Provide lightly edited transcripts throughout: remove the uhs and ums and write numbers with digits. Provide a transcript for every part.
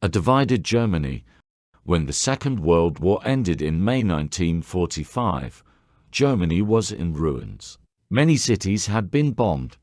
A divided Germany. When the Second World War ended in May 1945, Germany was in ruins. Many cities had been bombed,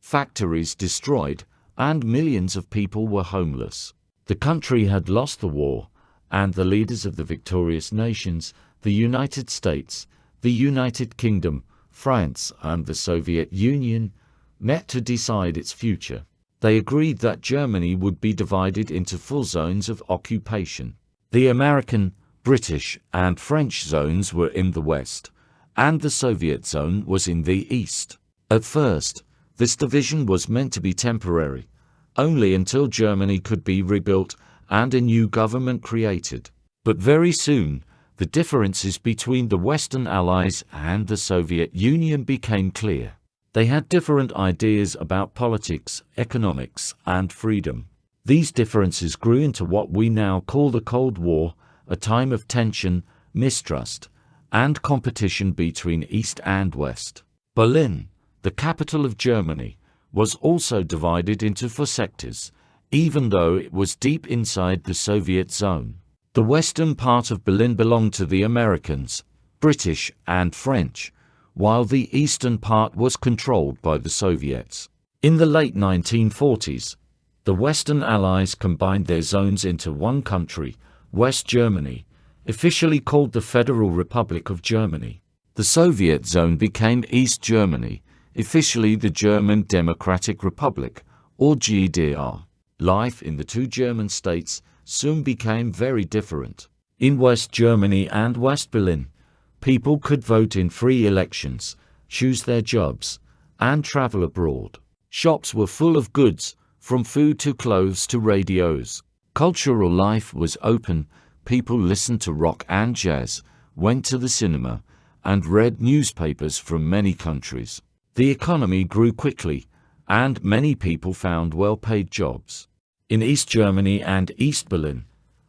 factories destroyed, and millions of people were homeless. The country had lost the war, and the leaders of the victorious nations, the United States, the United Kingdom, France, and the Soviet Union, met to decide its future. They agreed that Germany would be divided into full zones of occupation. The American, British, and French zones were in the west, and the Soviet zone was in the east. At first, this division was meant to be temporary, only until Germany could be rebuilt and a new government created. But very soon, the differences between the Western Allies and the Soviet Union became clear. They had different ideas about politics, economics, and freedom. These differences grew into what we now call the Cold War, a time of tension, mistrust, and competition between East and West. Berlin, the capital of Germany, was also divided into four sectors, even though it was deep inside the Soviet zone. The western part of Berlin belonged to the Americans, British, and French, while the eastern part was controlled by the Soviets. In the late 1940s, the Western Allies combined their zones into one country, West Germany, officially called the Federal Republic of Germany. The Soviet zone became East Germany, officially the German Democratic Republic, or GDR. Life in the two German states soon became very different. In West Germany and West Berlin, people could vote in free elections, choose their jobs, and travel abroad. Shops were full of goods, from food to clothes to radios. Cultural life was open. People listened to rock and jazz, went to the cinema, and read newspapers from many countries. The economy grew quickly, and many people found well-paid jobs. In East Germany and East Berlin,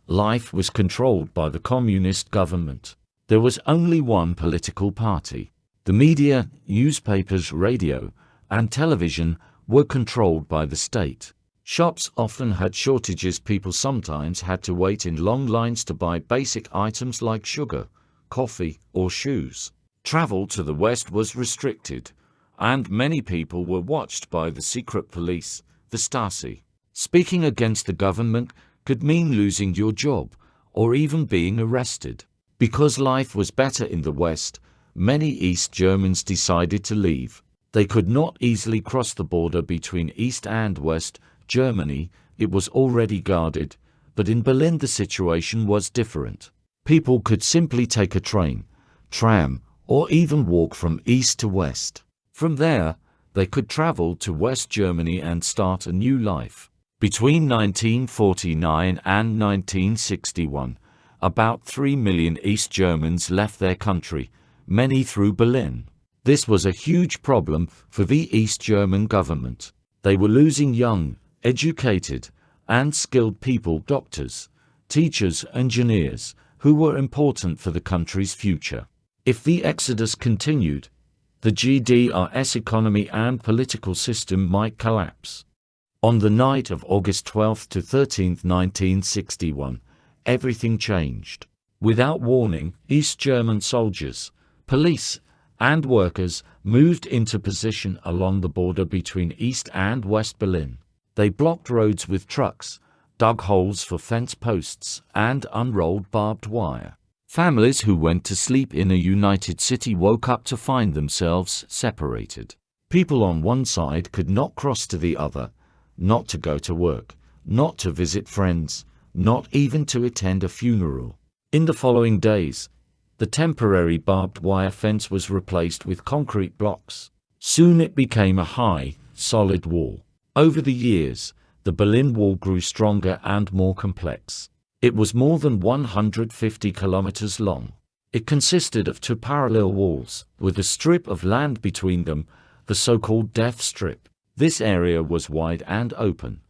life was controlled by the communist government. There was only one political party. The media, newspapers, radio, and television were controlled by the state. Shops often had shortages. People sometimes had to wait in long lines to buy basic items like sugar, coffee, or shoes. Travel to the West was restricted, and many people were watched by the secret police, the Stasi. Speaking against the government could mean losing your job or even being arrested. Because life was better in the West, many East Germans decided to leave. They could not easily cross the border between East and West Germany. It was already guarded, but in Berlin the situation was different. People could simply take a train, tram, or even walk from east to west. From there, they could travel to West Germany and start a new life. Between 1949 and 1961, about 3 million East Germans left their country, many through Berlin. This was a huge problem for the East German government. They were losing young, educated, and skilled people, doctors, teachers, engineers, who were important for the country's future. If the exodus continued, the GDR's economy and political system might collapse. On the night of August 12 to 13, 1961, everything changed. Without warning, East German soldiers, police, and workers moved into position along the border between East and West Berlin. They blocked roads with trucks, dug holes for fence posts, and unrolled barbed wire. Families who went to sleep in a united city woke up to find themselves separated. People on one side could not cross to the other, not to go to work, not to visit friends, not even to attend a funeral. In the following days, the temporary barbed wire fence was replaced with concrete blocks. Soon it became a high, solid wall. Over the years, the Berlin Wall grew stronger and more complex. It was more than 150 kilometers long. It consisted of two parallel walls, with a strip of land between them, the so-called Death Strip. This area was wide and open,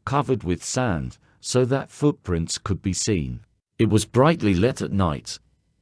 covered with sand, so that footprints could be seen. It was brightly lit at night,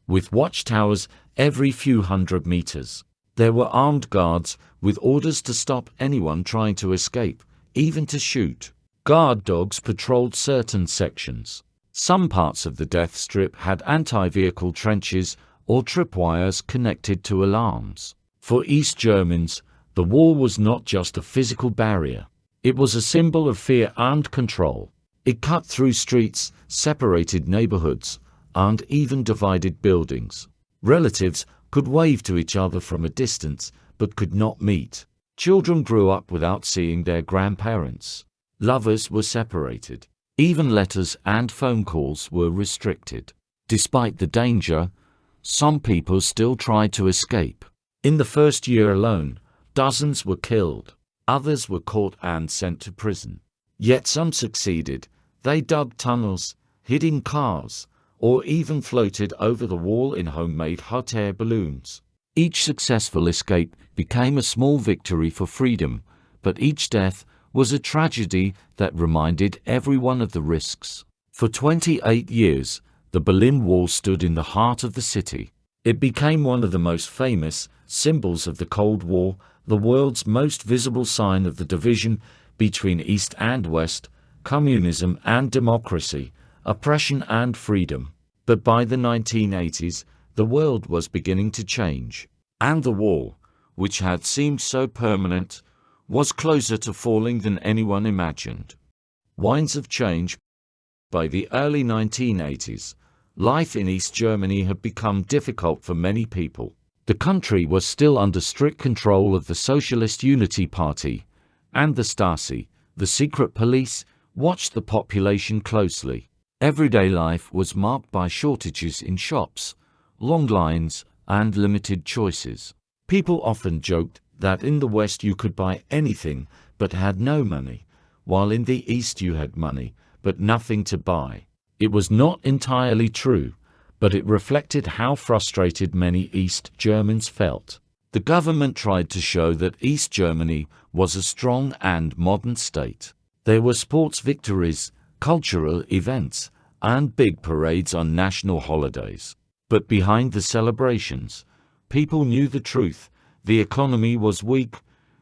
with watchtowers every few hundred meters. There were armed guards with orders to stop anyone trying to escape, even to shoot. Guard dogs patrolled certain sections. Some parts of the death strip had anti-vehicle trenches or tripwires connected to alarms. For East Germans, the wall was not just a physical barrier. It was a symbol of fear and control. It cut through streets, separated neighborhoods, and even divided buildings. Relatives could wave to each other from a distance, but could not meet. Children grew up without seeing their grandparents. Lovers were separated. Even letters and phone calls were restricted. Despite the danger, some people still tried to escape. In the first year alone, dozens were killed. Others were caught and sent to prison. Yet some succeeded. They dug tunnels, hid in cars, or even floated over the wall in homemade hot air balloons. Each successful escape became a small victory for freedom, but each death was a tragedy that reminded everyone of the risks. For 28 years, the Berlin Wall stood in the heart of the city. It became one of the most famous symbols of the Cold War, the world's most visible sign of the division between East and West, communism and democracy, oppression and freedom. But by the 1980s, the world was beginning to change, and the wall, which had seemed so permanent, was closer to falling than anyone imagined. Winds of change. By the early 1980s, life in East Germany had become difficult for many people. The country was still under strict control of the Socialist Unity Party, and the Stasi, the secret police, watched the population closely. Everyday life was marked by shortages in shops, long lines, and limited choices. People often joked that in the West you could buy anything but had no money, while in the East you had money but nothing to buy. It was not entirely true, but it reflected how frustrated many East Germans felt. The government tried to show that East Germany was a strong and modern state. There were sports victories, cultural events, and big parades on national holidays. But behind the celebrations, people knew the truth. The economy was weak,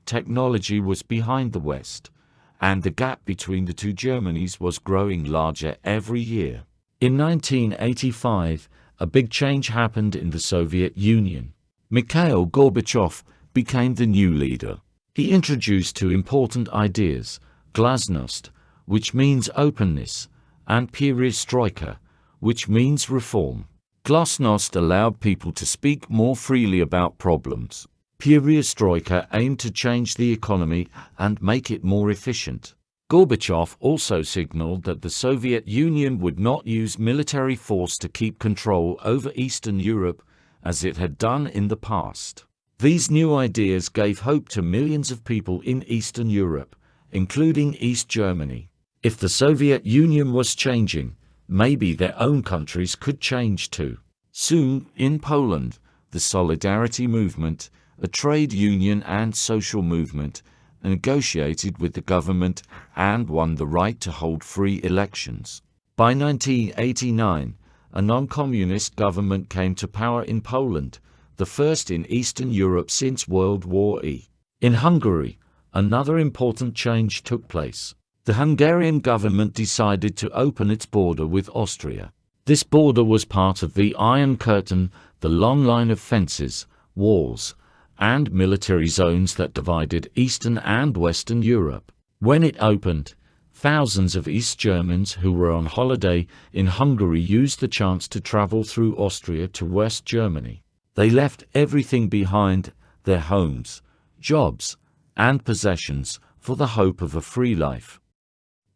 technology was behind the West, and the gap between the two Germanys was growing larger every year. In 1985, a big change happened in the Soviet Union. Mikhail Gorbachev became the new leader. He introduced two important ideas: glasnost, which means openness, and perestroika, which means reform. Glasnost allowed people to speak more freely about problems. Perestroika aimed to change the economy and make it more efficient. Gorbachev also signaled that the Soviet Union would not use military force to keep control over Eastern Europe, as it had done in the past. These new ideas gave hope to millions of people in Eastern Europe, including East Germany. If the Soviet Union was changing, maybe their own countries could change too. Soon, in Poland, the Solidarity Movement, a trade union and social movement, negotiated with the government and won the right to hold free elections. By 1989, a non-communist government came to power in Poland, the first in Eastern Europe since World War I. In Hungary, another important change took place. The Hungarian government decided to open its border with Austria. This border was part of the Iron Curtain, the long line of fences, walls, and military zones that divided Eastern and Western Europe. When it opened, thousands of East Germans who were on holiday in Hungary used the chance to travel through Austria to West Germany. They left everything behind, their homes, jobs, and possessions, for the hope of a free life.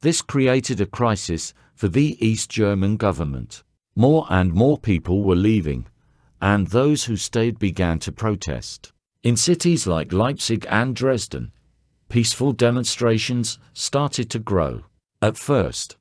This created a crisis for the East German government. More and more people were leaving, and those who stayed began to protest. In cities like Leipzig and Dresden, peaceful demonstrations started to grow. At first,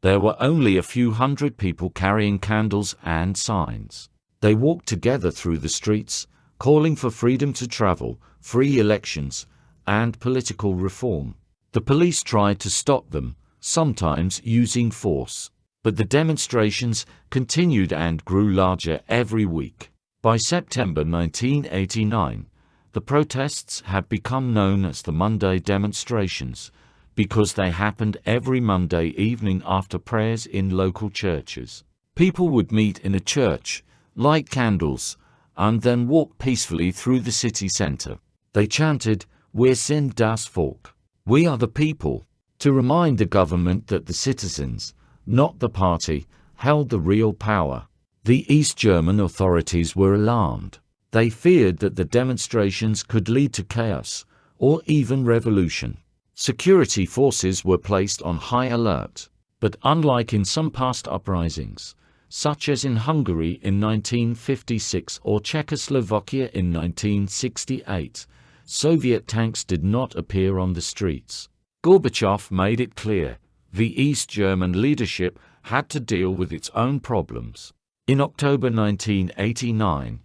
there were only a few hundred people carrying candles and signs. They walked together through the streets, calling for freedom to travel, free elections, and political reform. The police tried to stop them, sometimes using force. But the demonstrations continued and grew larger every week. By September 1989, the protests had become known as the Monday demonstrations, because they happened every Monday evening after prayers in local churches. People would meet in a church, light candles, and then walk peacefully through the city center. They chanted, "Wir sind das Volk," "We are the people," to remind the government that the citizens, not the party, held the real power. The East German authorities were alarmed. They feared that the demonstrations could lead to chaos, or even revolution. Security forces were placed on high alert. But unlike in some past uprisings, such as in Hungary in 1956 or Czechoslovakia in 1968, Soviet tanks did not appear on the streets. Gorbachev made it clear, the East German leadership had to deal with its own problems. In October 1989,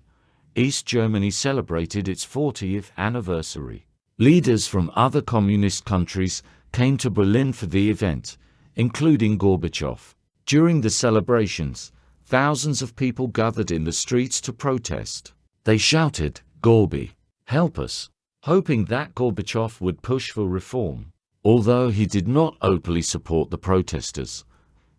East Germany celebrated its 40th anniversary. Leaders from other communist countries came to Berlin for the event, including Gorbachev. During the celebrations, thousands of people gathered in the streets to protest. They shouted, "Gorby, help us," hoping that Gorbachev would push for reform. Although he did not openly support the protesters,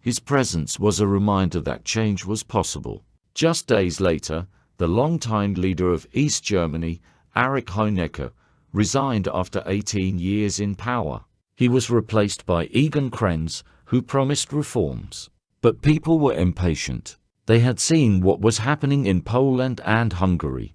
his presence was a reminder that change was possible. Just days later, the longtime leader of East Germany, Erich Honecker, resigned after 18 years in power. He was replaced by Egon Krenz, who promised reforms. But people were impatient. They had seen what was happening in Poland and Hungary,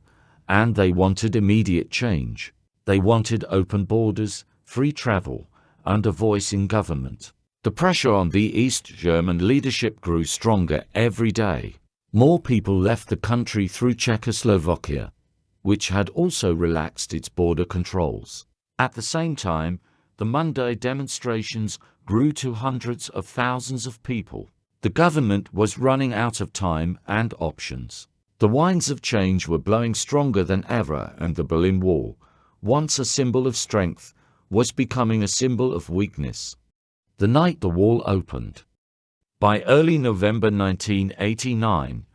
and they wanted immediate change. They wanted open borders, free travel, and a voice in government. The pressure on the East German leadership grew stronger every day. More people left the country through Czechoslovakia, which had also relaxed its border controls. At the same time, the Monday demonstrations grew to hundreds of thousands of people. The government was running out of time and options. The winds of change were blowing stronger than ever, and the Berlin Wall, once a symbol of strength, was becoming a symbol of weakness. The night the wall opened. By early November 1989,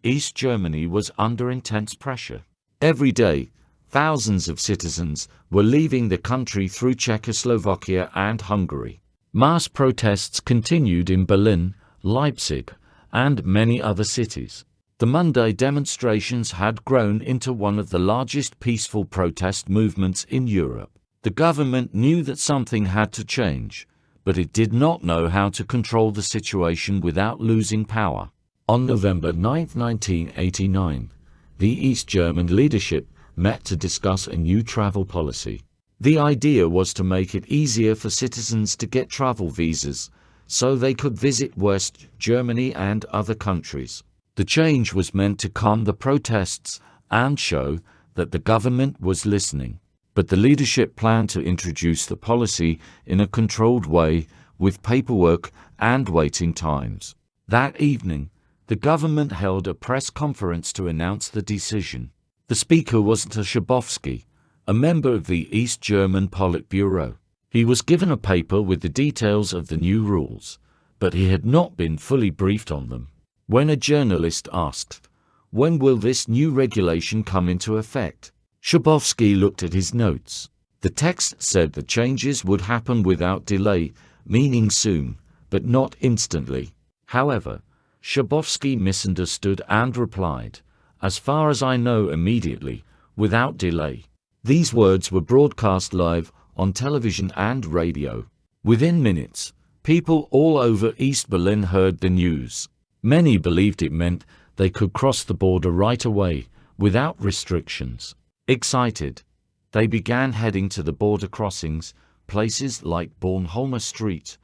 East Germany was under intense pressure. Every day, thousands of citizens were leaving the country through Czechoslovakia and Hungary. Mass protests continued in Berlin, Leipzig, and many other cities. The Monday demonstrations had grown into one of the largest peaceful protest movements in Europe. The government knew that something had to change, but it did not know how to control the situation without losing power. On November 9, 1989, the East German leadership met to discuss a new travel policy. The idea was to make it easier for citizens to get travel visas, so they could visit West Germany and other countries. The change was meant to calm the protests and show that the government was listening. But the leadership planned to introduce the policy in a controlled way, with paperwork and waiting times. That evening, the government held a press conference to announce the decision. The speaker was Schabowski, a member of the East German Politburo. He was given a paper with the details of the new rules, but he had not been fully briefed on them. When a journalist asked, "When will this new regulation come into effect?" Schabowski looked at his notes. The text said the changes would happen without delay, meaning soon, but not instantly. However, Schabowski misunderstood and replied, "As far as I know, immediately, without delay." These words were broadcast live on television and radio. Within minutes, people all over East Berlin heard the news. Many believed it meant they could cross the border right away, without restrictions. Excited, they began heading to the border crossings, places like Bornholmer Street,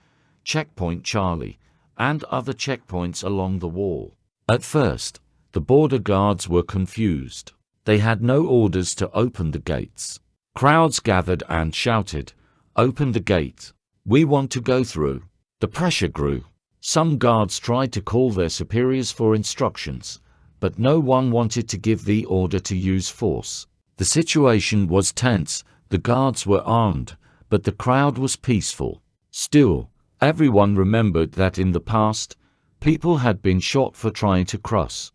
Checkpoint Charlie, and other checkpoints along the wall. At first, the border guards were confused. They had no orders to open the gates. Crowds gathered and shouted, "Open the gate! We want to go through." The pressure grew. Some guards tried to call their superiors for instructions, but no one wanted to give the order to use force. The situation was tense, the guards were armed, but the crowd was peaceful. Still, everyone remembered that in the past, people had been shot for trying to cross.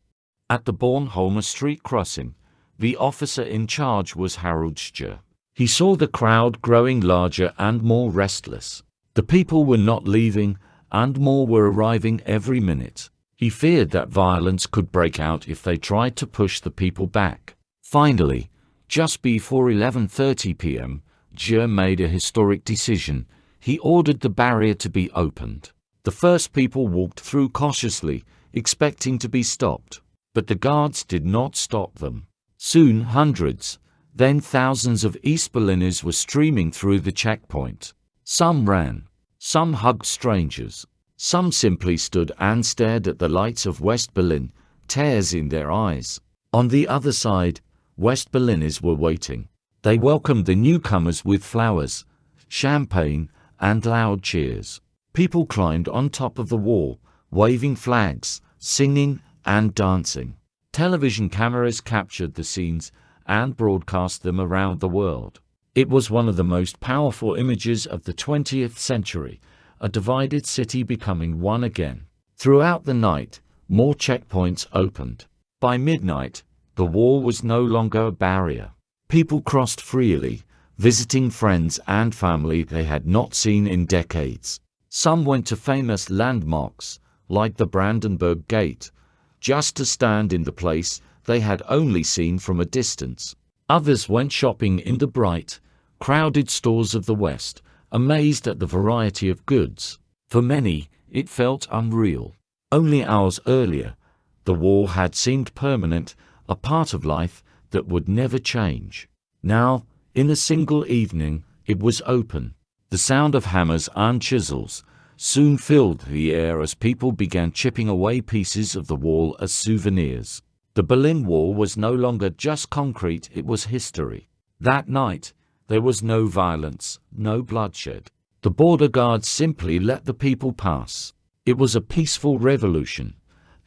At the Bornholmer Street crossing, the officer in charge was Harald Scher. He saw the crowd growing larger and more restless. The people were not leaving, and more were arriving every minute. He feared that violence could break out if they tried to push the people back. Finally, just before 11:30 p.m., Jie made a historic decision. He ordered the barrier to be opened. The first people walked through cautiously, expecting to be stopped. But the guards did not stop them. Soon hundreds, then thousands of East Berliners were streaming through the checkpoint. Some ran. Some hugged strangers. Some simply stood and stared at the lights of West Berlin, tears in their eyes. On the other side, West Berliners were waiting. They welcomed the newcomers with flowers, champagne, and loud cheers. People climbed on top of the wall, waving flags, singing, and dancing. Television cameras captured the scenes and broadcast them around the world. It was one of the most powerful images of the 20th century, a divided city becoming one again. Throughout the night, more checkpoints opened. By midnight, the wall was no longer a barrier. People crossed freely, visiting friends and family they had not seen in decades. Some went to famous landmarks, like the Brandenburg Gate, just to stand in the place they had only seen from a distance. Others went shopping in the bright, crowded stores of the West, amazed at the variety of goods. For many, it felt unreal. Only hours earlier, the wall had seemed permanent, a part of life that would never change. Now, in a single evening, it was open. The sound of hammers and chisels soon filled the air as people began chipping away pieces of the wall as souvenirs. The Berlin Wall was no longer just concrete, it was history. That night, there was no violence, no bloodshed. The border guards simply let the people pass. It was a peaceful revolution,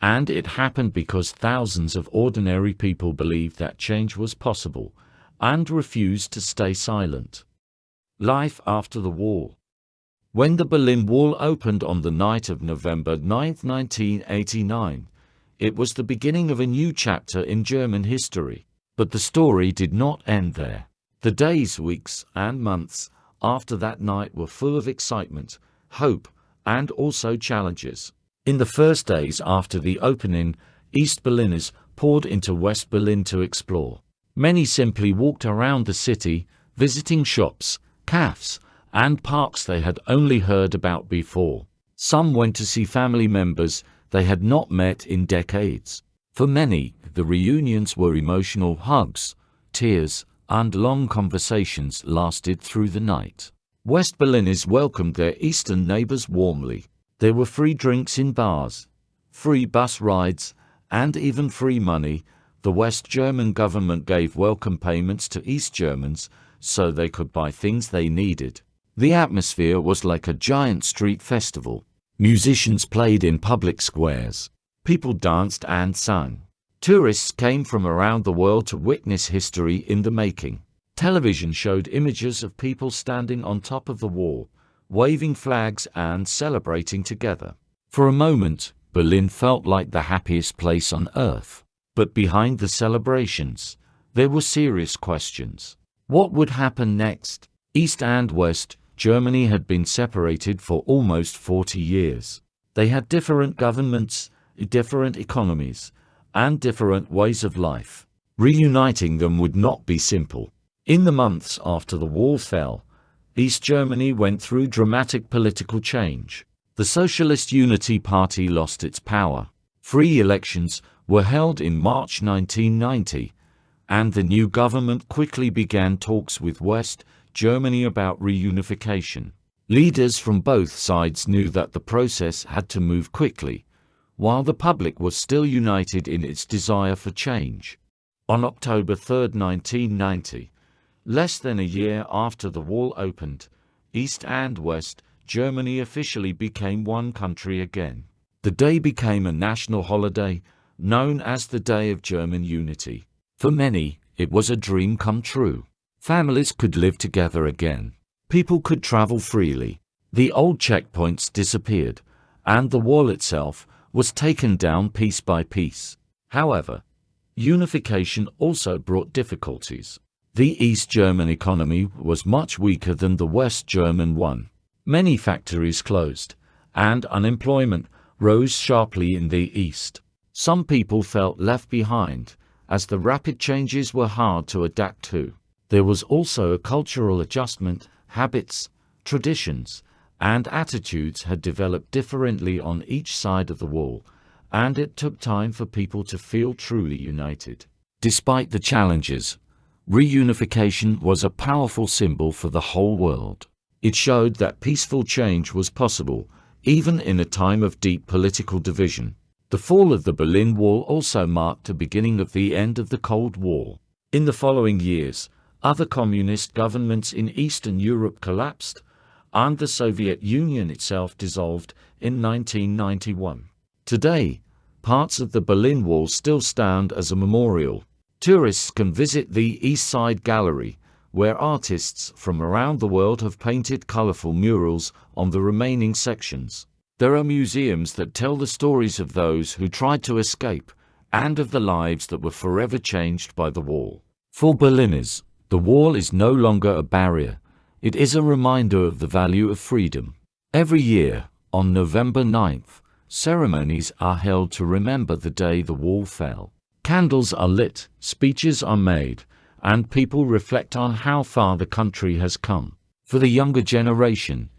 and it happened because thousands of ordinary people believed that change was possible and refused to stay silent. Life after the wall. When the Berlin Wall opened on the night of November 9, 1989, it was the beginning of a new chapter in German history. But the story did not end there. The days, weeks, and months after that night were full of excitement, hope, and also challenges. In the first days after the opening, East Berliners poured into West Berlin to explore. Many simply walked around the city, visiting shops, cafes, and parks they had only heard about before. Some went to see family members they had not met in decades. For many, the reunions were emotional. Hugs, tears, and long conversations lasted through the night. West Berliners welcomed their eastern neighbors warmly. There were free drinks in bars, free bus rides, and even free money. The West German government gave welcome payments to East Germans so they could buy things they needed. The atmosphere was like a giant street festival. Musicians played in public squares. People danced and sang. Tourists came from around the world to witness history in the making. Television showed images of people standing on top of the wall, waving flags and celebrating together. For a moment, Berlin felt like the happiest place on earth. But behind the celebrations, there were serious questions. What would happen next? East and West Germany had been separated for almost 40 years. They had different governments, different economies, and different ways of life. Reuniting them would not be simple. In the months after the wall fell, East Germany went through dramatic political change. The Socialist Unity Party lost its power. Free elections were held in March 1990, and the new government quickly began talks with West Germany about reunification. Leaders from both sides knew that the process had to move quickly, while the public was still united in its desire for change. On October 3, 1990, less than a year after the wall opened, East and West Germany officially became one country again. The day became a national holiday, known as the Day of German Unity. For many, it was a dream come true. Families could live together again. People could travel freely. The old checkpoints disappeared, and the wall itself was taken down piece by piece. However, unification also brought difficulties. The East German economy was much weaker than the West German one. Many factories closed, and unemployment rose sharply in the east. Some people felt left behind, as the rapid changes were hard to adapt to. There was also a cultural adjustment. Habits, traditions, and attitudes had developed differently on each side of the wall, and it took time for people to feel truly united. Despite the challenges, reunification was a powerful symbol for the whole world. It showed that peaceful change was possible, even in a time of deep political division. The fall of the Berlin Wall also marked the beginning of the end of the Cold War. In the following years, other communist governments in Eastern Europe collapsed, and the Soviet Union itself dissolved in 1991. Today, parts of the Berlin Wall still stand as a memorial. Tourists can visit the East Side Gallery, where artists from around the world have painted colorful murals on the remaining sections. There are museums that tell the stories of those who tried to escape, and of the lives that were forever changed by the wall. For Berliners, the wall is no longer a barrier. It is a reminder of the value of freedom. Every year, on November 9th, ceremonies are held to remember the day the wall fell. Candles are lit, speeches are made, and people reflect on how far the country has come. For the younger generation,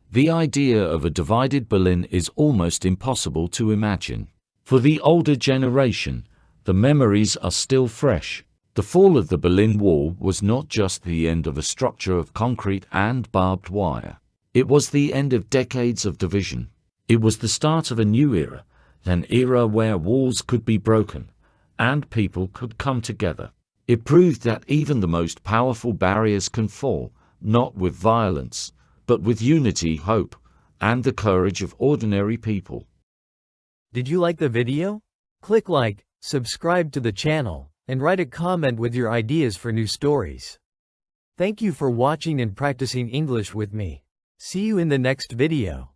the idea of a divided Berlin is almost impossible to imagine. For the older generation, the memories are still fresh. The fall of the Berlin Wall was not just the end of a structure of concrete and barbed wire. It was the end of decades of division. It was the start of a new era, an era where walls could be broken, and people could come together. It proved that even the most powerful barriers can fall, not with violence, but with unity, hope, and the courage of ordinary people. Did you like the video? Click like, subscribe to the channel, and write a comment with your ideas for new stories. Thank you for watching and practicing English with me. See you in the next video.